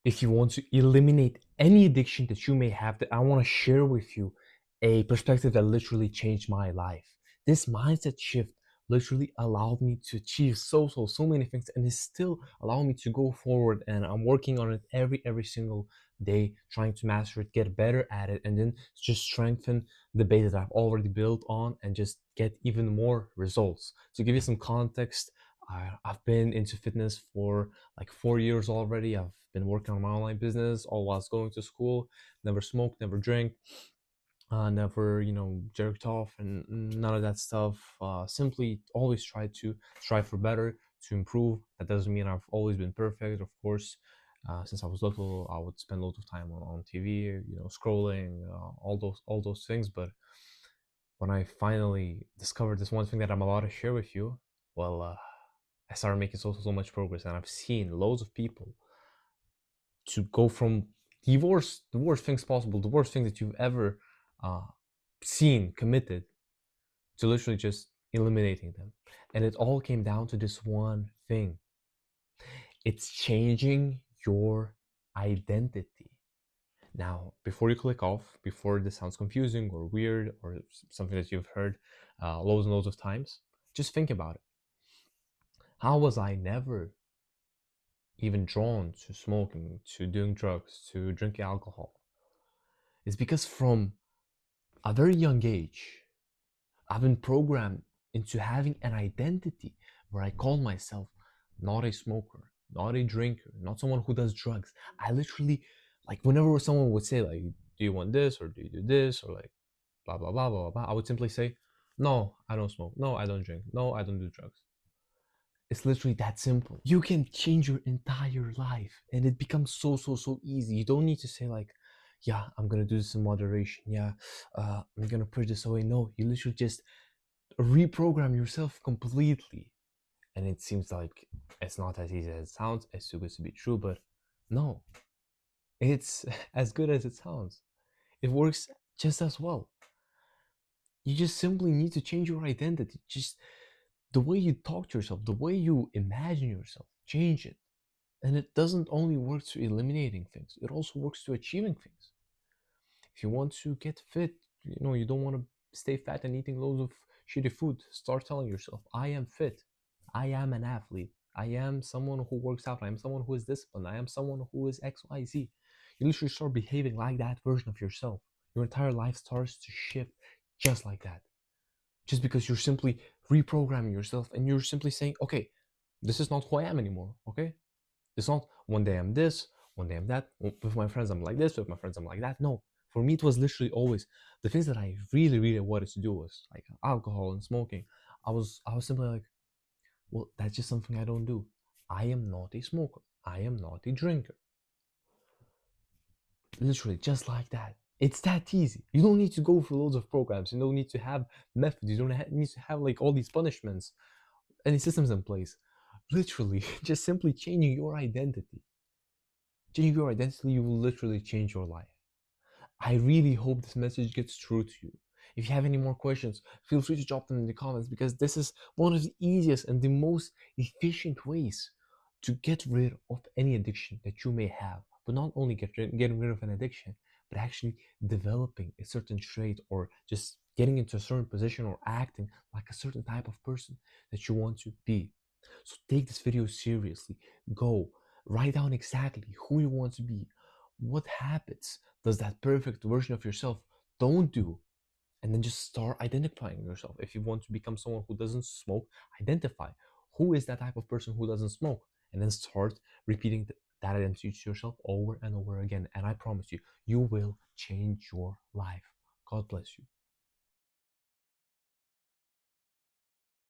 If you want to eliminate any addiction that you may have, that I want to share with you a perspective that literally changed my life. This mindset shift literally allowed me to achieve so many things, and is still allowing me to go forward. And I'm working on it every single day, trying to master it, get better at it, and then just strengthen the base that I've already built on, and just get even more results. To give you some context, I've been into fitness for like 4 years already. I've been working on my online business all whilst going to school. Never smoked, never drank, never, jerked off, and none of that stuff. Simply always try to strive for better, to improve. That doesn't mean I've always been perfect, of course. Since I was little, I would spend loads of time on TV, scrolling, all those things. But when I finally discovered this one thing that I'm about to share with you, well, I started making so much progress, and I've seen loads of people to go from the worst things possible, the worst things that you've ever uh, seen committed, to literally just eliminating them. And it all came down to this one thing: it's changing your identity. Now, before you click off, before this sounds confusing or weird or something that you've heard loads and loads of times, just think about it. How was I never even drawn to smoking, to doing drugs, to drinking alcohol? It's because from a very young age, I've been programmed into having an identity where I call myself not a smoker, not a drinker, not someone who does drugs. I literally, like, whenever someone would say, like, do you want this, or do you do this, or like, blah, blah, blah, blah, blah, I would simply say, no, I don't smoke. No, I don't drink. No, I don't do drugs. It's literally that simple. You can change your entire life, and it becomes so easy. You don't need to say, like, yeah, I'm gonna do this in moderation. Yeah, I'm gonna push this away. No, you literally just reprogram yourself completely. And it seems like it's not as easy as it sounds. It's too good to be true, but no, it's as good as it sounds. It works just as well. You just simply need to change your identity. Just the way you talk to yourself, the way you imagine yourself, change it. And it doesn't only work to eliminating things, it also works to achieving things. If you want to get fit, you don't want to stay fat and eating loads of shitty food, start telling yourself, I am fit. I am an athlete. I am someone who works out. I am someone who is disciplined. I am someone who is XYZ. You literally start behaving like that version of yourself. Your entire life starts to shift just like that. Just because you're simply reprogramming yourself, and you're simply saying, okay, this is not who I am anymore. Okay? It's not one day I'm this, one day I'm that. With my friends, I'm like this. With my friends, I'm like that. No. For me, it was literally always the things that I really wanted to do was like alcohol and smoking. I was simply like, well, that's just something I don't do. I am not a smoker. I am not a drinker. Literally, just like that. It's that easy. You don't need to go through loads of programs. You don't need to have methods. You don't need to have like all these punishments, any systems in place. Literally, just simply changing your identity. Changing your identity, you will literally change your life. I really hope this message gets through to you. If you have any more questions, feel free to drop them in the comments, because this is one of the easiest and the most efficient ways to get rid of any addiction that you may have. But not only getting rid of an addiction, but actually developing a certain trait, or just getting into a certain position, or acting like a certain type of person that you want to be. So take this video seriously. Go write down exactly who you want to be. What habits does that perfect version of yourself don't do? And then just start identifying yourself. If you want to become someone who doesn't smoke, identify who is that type of person who doesn't smoke, and then start repeating that identity to yourself over and over again. And I promise you, you will change your life. God bless you.